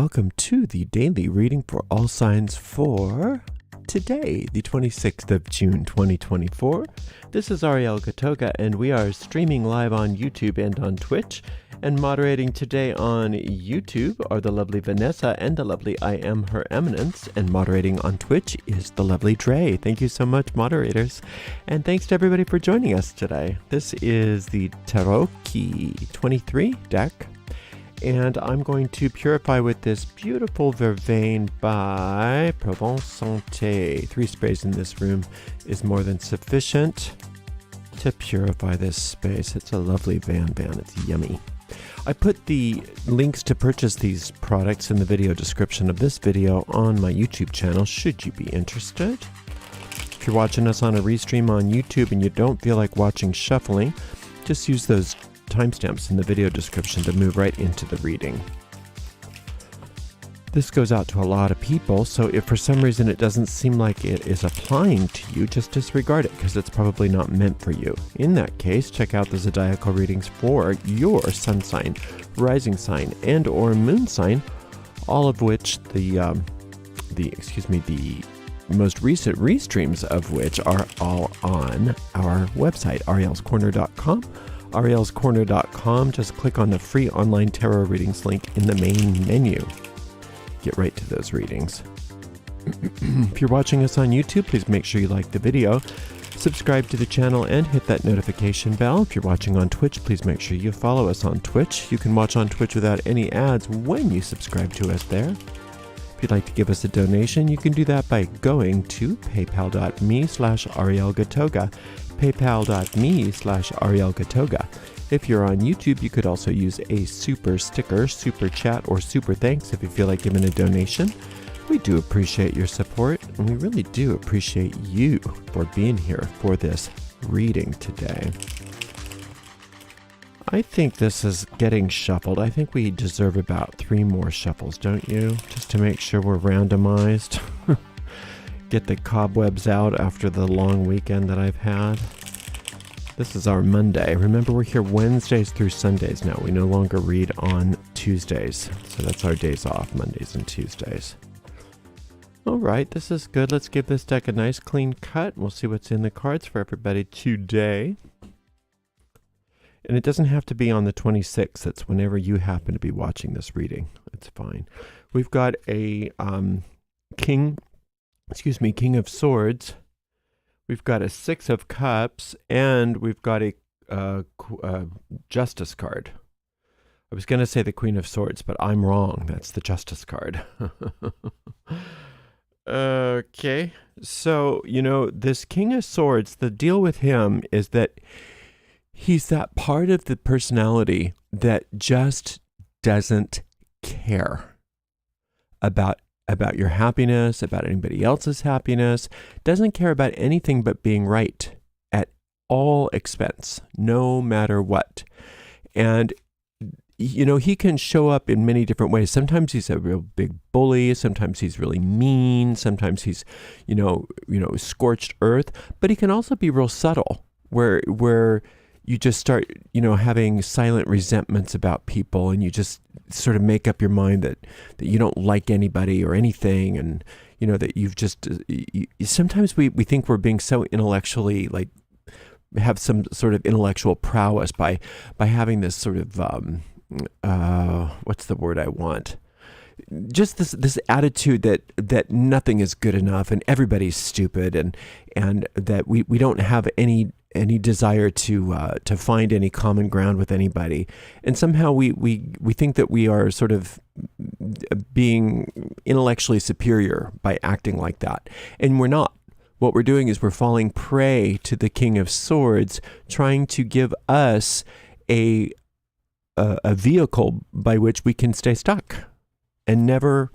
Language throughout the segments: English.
welcome to the daily reading for all signs for today, the 26th of June, 2024. This is Ariel Gatoga, and we are streaming live on YouTube and on Twitch. And moderating today on YouTube are the lovely Vanessa and the lovely I Am Her Eminence. And moderating on Twitch is the lovely Dre. Thank you so much, moderators. And thanks to everybody for joining us today. This is the Tarot Key 23 deck. And I'm going to purify with this beautiful vervain by Provence Santé. 3 sprays in this room is more than sufficient to purify this space. It's a lovely van. It's yummy. I put the links to purchase these products in the video description of this video on my YouTube channel, should you be interested. If you're watching us on a restream on YouTube and you don't feel like watching shuffling, just use those timestamps in the video description to move right into the reading. This goes out to a lot of people, so if for some reason it doesn't seem like it is applying to you, just disregard it because it's probably not meant for you. In that case, check out the zodiacal readings for your sun sign, rising sign, and or moon sign, all of which the most recent restreams of which are all on our website, arielscorner.com. arielscorner.com. Just click on the free online tarot readings link in the main menu. Get right to those readings. If you're watching us on YouTube, please make sure you like the video, subscribe to the channel, and hit that notification bell. If you're watching on Twitch, please make sure you follow us on Twitch. You can watch on Twitch without any ads when you subscribe to us there. If you'd like to give us a donation, you can do that by going to paypal.me/arielgatoga. paypal.me/arielgatoga. If you're on YouTube, you could also use a super sticker, super chat, or super thanks if you feel like giving a donation. We do appreciate your support, and we really do appreciate you for being here for this reading today. I think this is getting shuffled. I think we deserve about 3 more shuffles, don't you? Just to make sure we're randomized. Get the cobwebs out after the long weekend that I've had. This is our Monday. Remember, we're here Wednesdays through Sundays now. We no longer read on Tuesdays. So that's our days off, Mondays and Tuesdays. All right, this is good. Let's give this deck a nice clean cut. We'll see what's in the cards for everybody today. And it doesn't have to be on the 26th. It's whenever you happen to be watching this reading. It's fine. We've got a King of Swords. We've got a 6 of Cups, and we've got a Justice card. I was going to say the Queen of Swords, but I'm wrong. That's the Justice card. Okay. So, this King of Swords, the deal with him is that he's that part of the personality that just doesn't care about your happiness, about anybody else's happiness, doesn't care about anything but being right at all expense, no matter what. And, he can show up in many different ways. Sometimes he's a real big bully. Sometimes he's really mean. Sometimes he's, scorched earth. But he can also be real subtle, where you just start, having silent resentments about people, and you just sort of make up your mind that you don't like anybody or anything, and, that you've just, sometimes we think we're being so intellectually, have some sort of intellectual prowess by having this sort of, what's the word I want? Just this attitude that nothing is good enough and everybody's stupid, and that we don't have any desire to find any common ground with anybody. And somehow we think that we are sort of being intellectually superior by acting like that. And we're not. What we're doing is we're falling prey to the King of Swords, trying to give us a vehicle by which we can stay stuck and never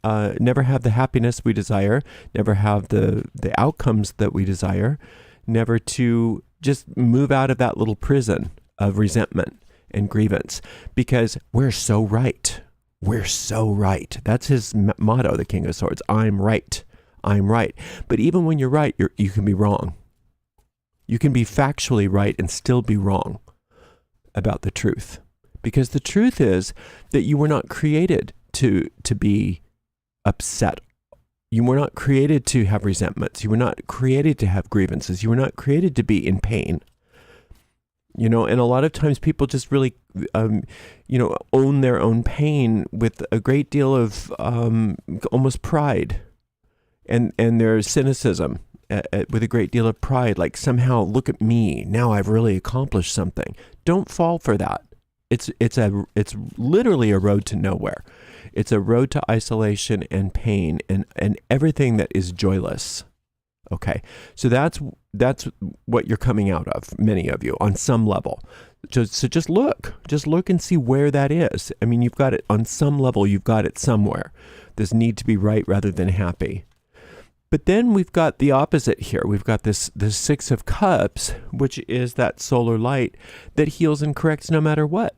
have the happiness we desire, never have the outcomes that we desire, never to just move out of that little prison of resentment and grievance, because we're so right. We're so right. That's his motto, the King of Swords. I'm right. I'm right. But even when you're right, you can be wrong. You can be factually right and still be wrong about the truth. Because the truth is that you were not created to be upset. You were not created to have resentments. You were not created to have grievances. You were not created to be in pain. And a lot of times people just really, own their own pain with a great deal of almost pride, and their cynicism with a great deal of pride, like somehow, look at me, now I've really accomplished something. Don't fall for that. It's literally a road to nowhere. It's a road to isolation and pain and everything that is joyless. Okay, so that's what you're coming out of, many of you, on some level. So just look and see where that is. I mean, you've got it on some level, you've got it somewhere. This need to be right rather than happy. But then we've got the opposite here. We've got this Six of Cups, which is that solar light that heals and corrects no matter what,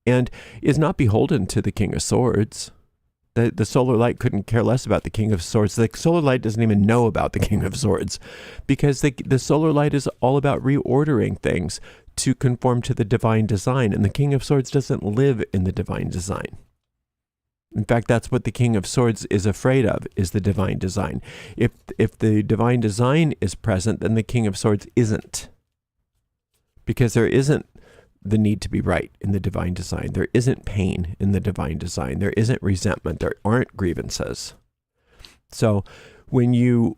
and is not beholden to the King of Swords. The solar light couldn't care less about the King of Swords. The solar light doesn't even know about the King of Swords, because the solar light is all about reordering things to conform to the divine design, and the King of Swords doesn't live in the divine design. In fact, that's what the King of Swords is afraid of, is the divine design. If the divine design is present, then the King of Swords isn't, because there isn't the need to be right in the divine design. There isn't pain in the divine design. There isn't resentment. There aren't grievances. So when you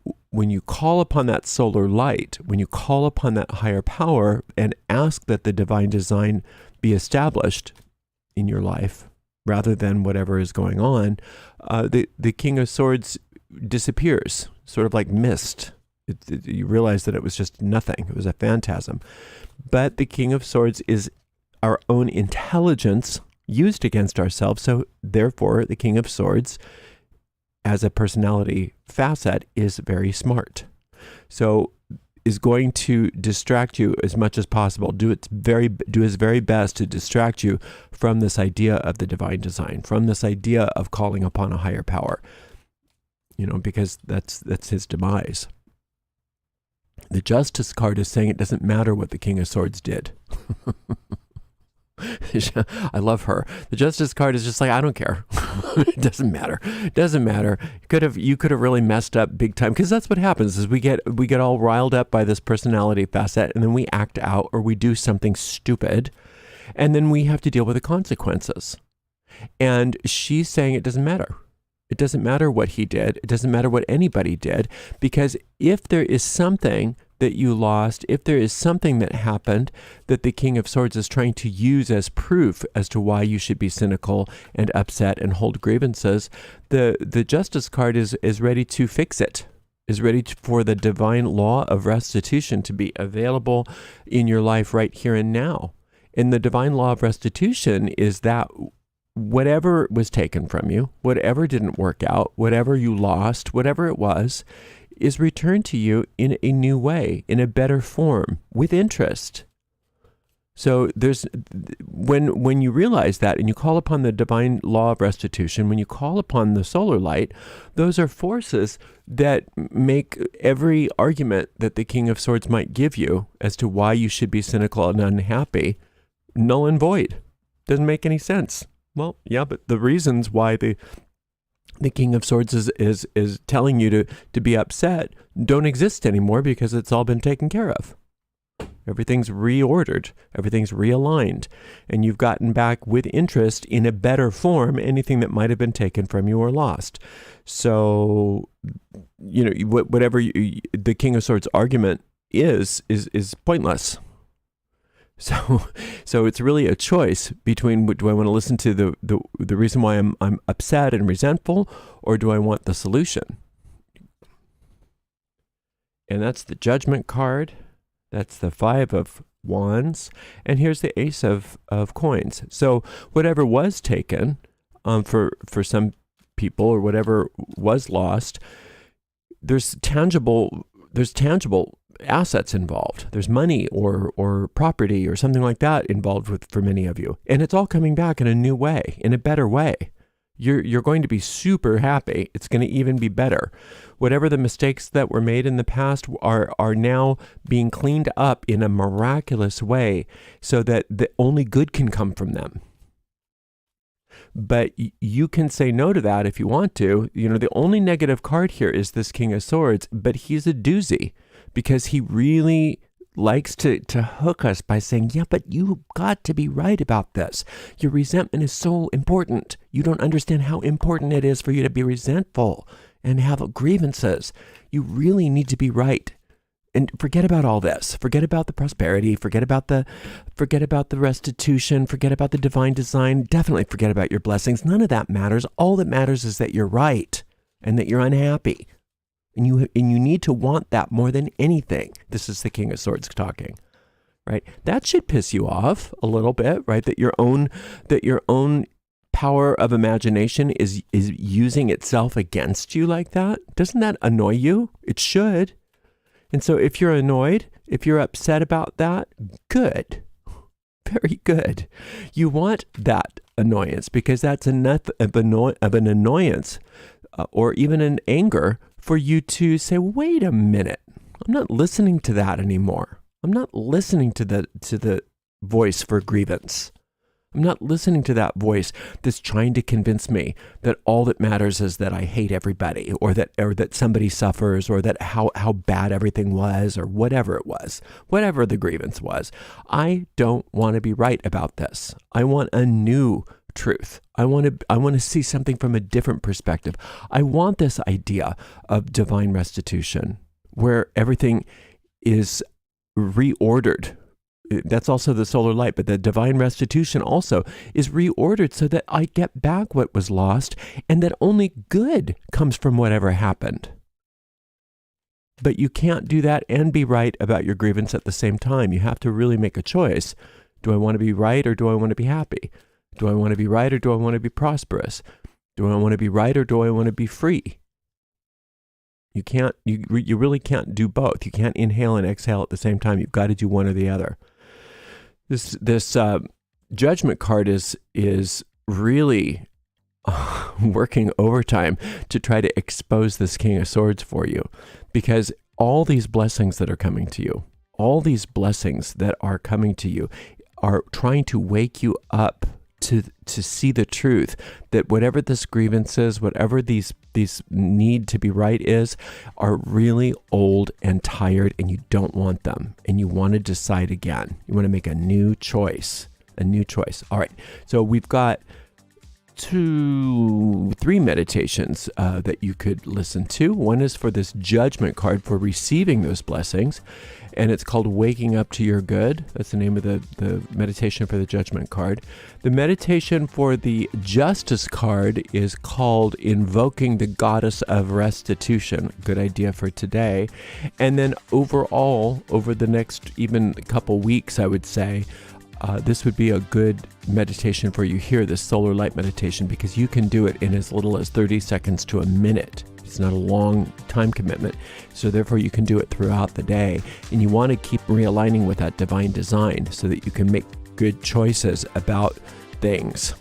call upon that solar light, when you call upon that higher power and ask that the divine design be established in your life rather than whatever is going on, the King of Swords disappears, sort of like mist. You realize that it was just nothing. It was a phantasm. But the King of Swords is our own intelligence used against ourselves. So therefore, the King of Swords, as a personality facet, is very smart. So is going to distract you as much as possible. Do his very best to distract you from this idea of the divine design, from this idea of calling upon a higher power. Because that's his demise. The Justice card is saying it doesn't matter what the King of Swords did. I love her. The Justice card is just like, I don't care. It doesn't matter. It doesn't matter. You could have really messed up big time, because that's what happens is we get all riled up by this personality facet, and then we act out or we do something stupid, and then we have to deal with the consequences. And she's saying it doesn't matter. It doesn't matter what he did. It doesn't matter what anybody did, because if there is something that you lost, if there is something that happened that the King of Swords is trying to use as proof as to why you should be cynical and upset and hold grievances, the Justice card is ready to fix it, is ready for the divine law of restitution to be available in your life right here and now. And the divine law of restitution is that whatever was taken from you, whatever didn't work out, whatever you lost, whatever it was, is returned to you in a new way, in a better form, with interest. So when you realize that and you call upon the divine law of restitution, when you call upon the solar light, those are forces that make every argument that the King of Swords might give you as to why you should be cynical and unhappy null and void. Doesn't make any sense. Well, yeah, but the reasons why the King of Swords is telling you to be upset don't exist anymore, because it's all been taken care of. Everything's reordered, everything's realigned, and you've gotten back with interest in a better form anything that might have been taken from you or lost. So, whatever the King of Swords argument is pointless. So it's really a choice between, do I want to listen to the reason why I'm upset and resentful, or do I want the solution? And that's the Judgment card. That's the Five of Wands. And here's the Ace of Coins. So whatever was taken for some people, or whatever was lost, there's tangible assets involved. There's money or property or something like that involved for many of you. And it's all coming back in a new way, in a better way. You're going to be super happy. It's going to even be better. Whatever the mistakes that were made in the past are now being cleaned up in a miraculous way, so that only good can come from them. But you can say no to that if you want to. The only negative card here is this King of Swords, but he's a doozy because he really likes to hook us by saying, yeah, but you got to be right about this. Your resentment is so important. You don't understand how important it is for you to be resentful and have grievances. You really need to be right. And forget about all this. Forget about the prosperity. Forget about the restitution. Forget about the divine design. Definitely forget about your blessings. None of that matters. All that matters is that you're right and that you're unhappy. And you need to want that more than anything. This is the King of Swords talking, right? That should piss you off a little bit, right? That your own power of imagination is using itself against you like that. Doesn't that annoy you? It should. And so if you're annoyed, if you're upset about that, good. Very good. You want that annoyance because that's enough of an annoyance or even an anger for you to say, wait a minute, I'm not listening to that anymore. I'm not listening to the voice for grievance. I'm not listening to that voice that's trying to convince me that all that matters is that I hate everybody or that somebody suffers or that how bad everything was or whatever it was, whatever the grievance was. I don't want to be right about this. I want a new truth. I want to see something from a different perspective. I want this idea of divine restitution where everything is reordered. That's also the solar light, but the divine restitution also is reordered so that I get back what was lost and that only good comes from whatever happened. But you can't do that and be right about your grievance at the same time. You have to really make a choice. Do I want to be right or do I want to be happy? Do I want to be right or do I want to be prosperous? Do I want to be right or do I want to be free? You really can't do both. You can't inhale and exhale at the same time. You've got to do one or the other. This judgment card is really working overtime to try to expose this King of Swords for you, because all these blessings that are coming to you, are trying to wake you up to see the truth that whatever this grievance is, whatever these need to be right is, are really old and tired, and you don't want them, and you want to decide again. You want to make a new choice. All right. So we've got 3 meditations that you could listen to. One is for this judgment card for receiving those blessings, and it's called Waking Up to Your Good. That's the name of the meditation for the judgment card. The meditation for the justice card is called Invoking the Goddess of Restitution. Good idea for today. And then overall, over the next even couple weeks, I would say, this would be a good meditation for you here, this solar light meditation, because you can do it in as little as 30 seconds to a minute. It's not a long time commitment. So therefore you can do it throughout the day. And you want to keep realigning with that divine design so that you can make good choices about things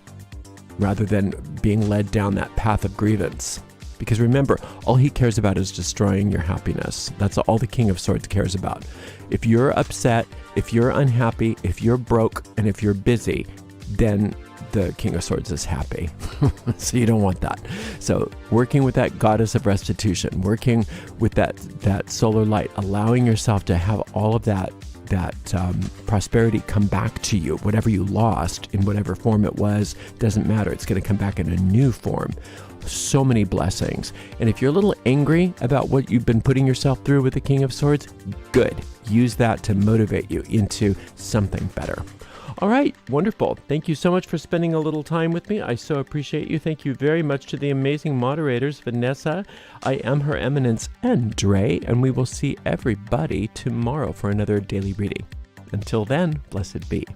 rather than being led down that path of grievance. Because remember, all he cares about is destroying your happiness. That's all the King of Swords cares about. If you're upset, if you're unhappy, if you're broke, and if you're busy, then the King of Swords is happy. So you don't want that. So working with that goddess of restitution, working with that solar light, allowing yourself to have all of that prosperity come back to you. Whatever you lost, in whatever form it was, doesn't matter. It's going to come back in a new form. So many blessings. And if you're a little angry about what you've been putting yourself through with the King of Swords, good. Use that to motivate you into something better. All right, wonderful. Thank you so much for spending a little time with me. I so appreciate you. Thank you very much to the amazing moderators, Vanessa, I Am Her Eminence, and Dre, and we will see everybody tomorrow for another daily reading. Until then, blessed be.